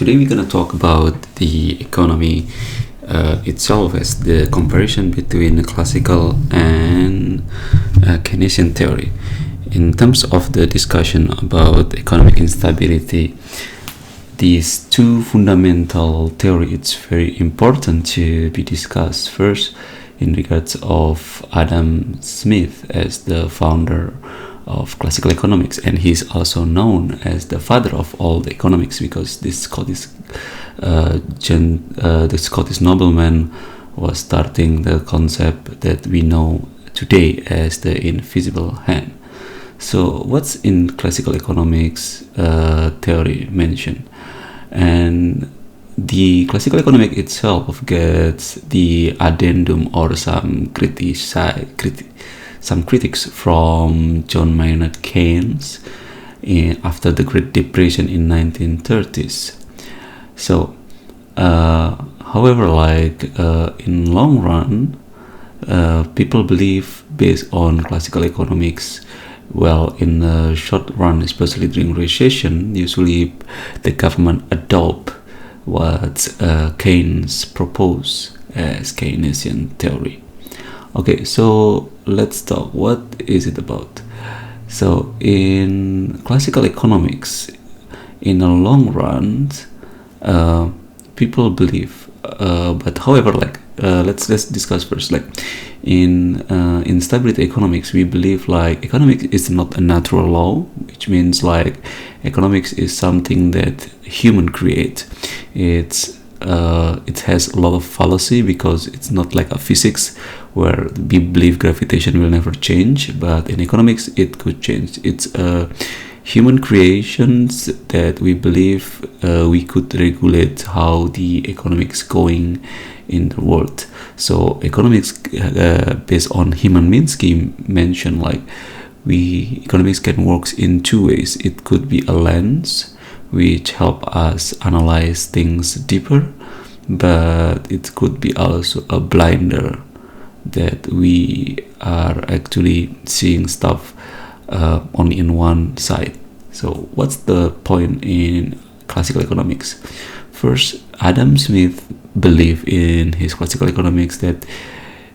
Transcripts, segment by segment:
Today we're going to talk about the economy itself as the comparison between classical and Keynesian theory. In terms of the discussion about economic instability, these two fundamental theories, it's very important to be discussed. First, in regards of Adam Smith as the founder of classical economics, and he's also known as the father of all the economics because this Scottish nobleman was starting the concept that we know today as the invisible hand. So what's in classical economics theory mentioned? And the classical economic itself gets the addendum or some critics from John Maynard Keynes after the Great Depression in 1930s. So, however, in long run, people believe based on classical economics. Well, in the short run, especially during recession, usually the government adopt what Keynes proposed as Keynesian theory. Okay, so let's talk. What is it about? So in classical economics, in the long run, people believe. But however, let's discuss first. In instability economics, we believe economics is not a natural law, which means economics is something that human create. It has a lot of fallacy because it's not like a physics where we believe gravitation will never change, but in economics it could change. It's human creations that we believe we could regulate how the economics going in the world. So economics based on Hyman Minsky mentioned economics can work in two ways. It could be a lens which help us analyze things deeper, but it could be also a blinder that we are actually seeing stuff only in one side. So what's the point in classical economics? First, Adam Smith believed in his classical economics that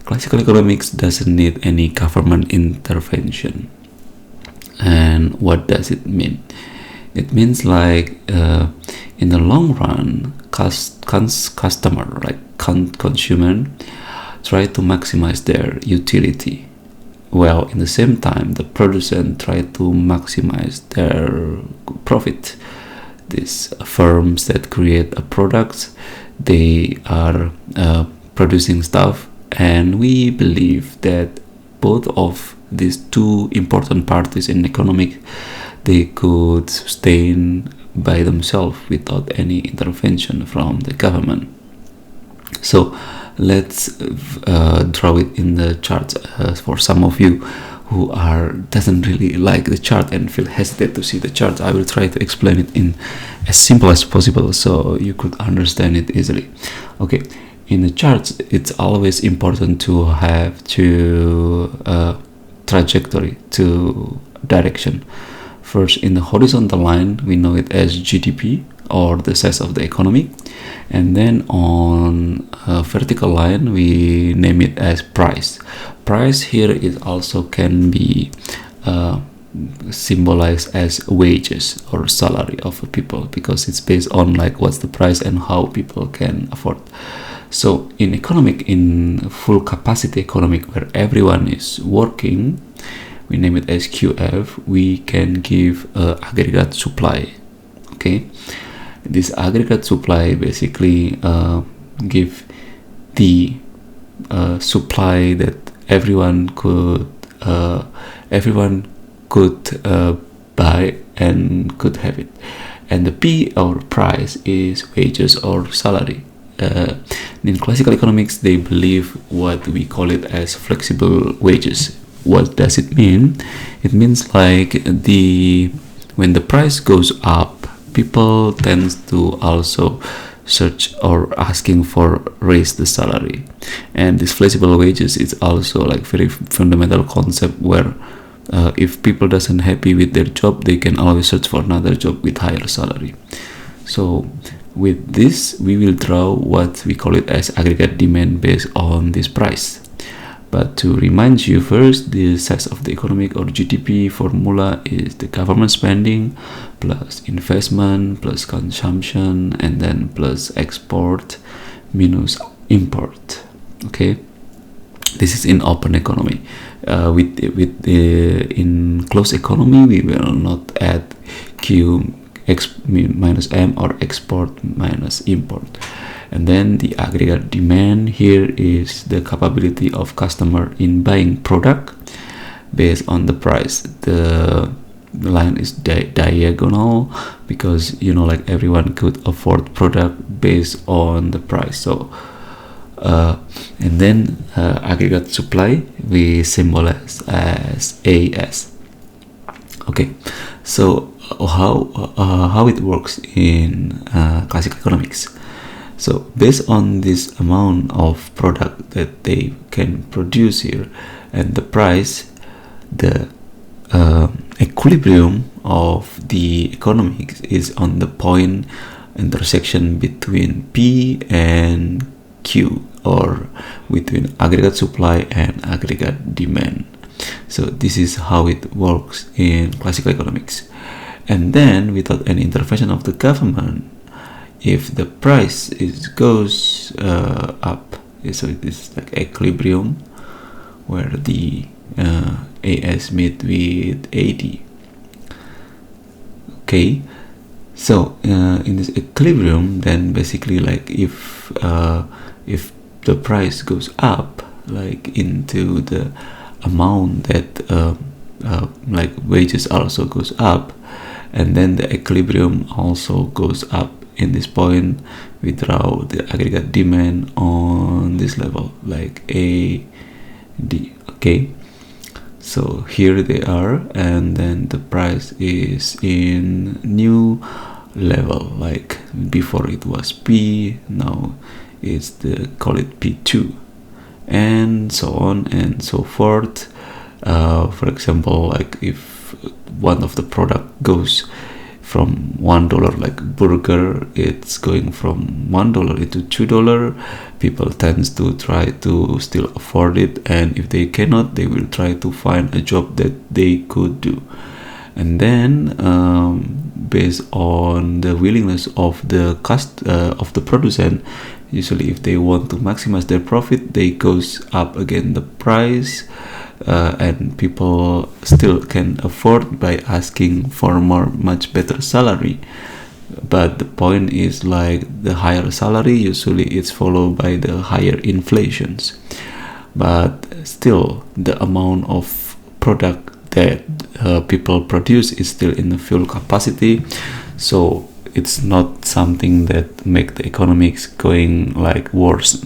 classical economics doesn't need any government intervention. And what does it mean? It means in the long run, consumer try to maximize their utility. Well, in the same time, the producers try to maximize their profit. These firms that create a product, they are producing stuff, and we believe that both of these two important parties in economic, they could sustain by themselves without any intervention from the government. So let's draw it in the chart for some of you who doesn't really like the chart and feel hesitant to see the chart. I will try to explain it in as simple as possible so you could understand it easily. Okay, in the charts, it's always important to have trajectory, to direction. First, in the horizontal line, we know it as GDP or the size of the economy, and then on a vertical line we name it as price. Price here it also can be symbolized as wages or salary of people because it's based on what's the price and how people can afford. So in full capacity economic where everyone is working, we name it as QF, we can give aggregate supply. Okay, this aggregate supply basically give the supply that everyone could buy and could have it, and the P or price is wages or salary. In classical economics, they believe what we call it as flexible wages. What does it mean? It means when the price goes up, people tend to also search or asking for raise the salary. And this flexible wages is also very fundamental concept where if people doesn't happy with their job, they can always search for another job with higher salary. So with this, we will draw what we call it as aggregate demand based on this price. But to remind you first, the size of the economic or GDP formula is the government spending plus investment plus consumption and then plus export minus import. Okay, this is in open economy. In closed economy, we will not add Q minus M or export minus import. And then the aggregate demand here is the capability of customer in buying product based on the price. The line is diagonal because like everyone could afford product based on the price. So and then aggregate supply we symbolize as AS. Okay, so how it works in classical economics. So based on this amount of product that they can produce here and the price, the equilibrium of the economics is on the point intersection between P and Q, or between aggregate supply and aggregate demand. So this is how it works in classical economics. And then without any intervention of the government, if the price goes up, so it is like equilibrium where the AS meet with AD. Okay, so in this equilibrium, then basically like if the price goes up, like into the amount that like wages also goes up, and then the equilibrium also goes up. In this point, we draw the aggregate demand on this level, like A, D. Okay, so here they are, and then the price is in new level. Like before it was P, now it's call it P2, and so on and so forth. For example, like if one of the product goes from $1, like burger, it's going from $1 into $2. People tends to try to still afford it, and if they cannot, they will try to find a job that they could do. And then based on the willingness of the producer, usually if they want to maximize their profit, they goes up again the price. And people still can afford by asking for much better salary. But the point is, like, the higher salary usually it's followed by the higher inflations, but still the amount of product that people produce is still in the full capacity. So it's not something that make the economics going like worse.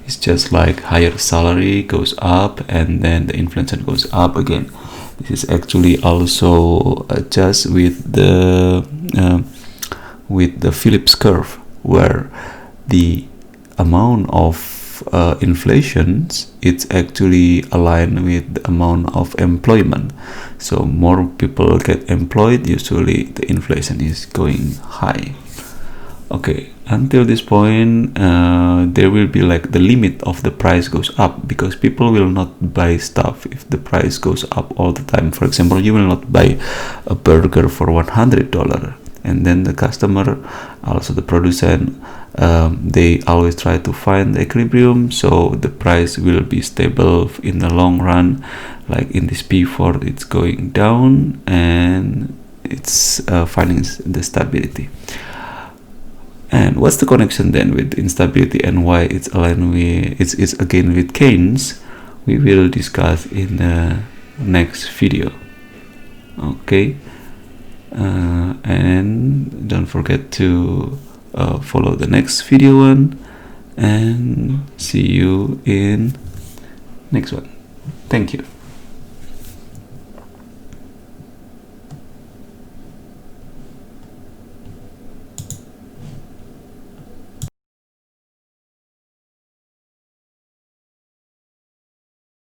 It's just like higher salary goes up and then the inflation goes up again. This is actually also just with the Phillips curve, where the amount of inflations, it's actually aligned with the amount of employment. So more people get employed, usually the inflation is going high. Okay, until this point there will be like the limit of the price goes up, because people will not buy stuff if the price goes up all the time. For example, you will not buy a burger for $100, and then the customer, also the producer, they always try to find the equilibrium, so the price will be stable in the long run. Like in this P4, it's going down and it's finding the stability. And what's the connection then with instability and why it's aligned with it's again with Keynes? We will discuss in the next video. Okay, and don't forget to follow the next video one, and see you in next one. Thank you.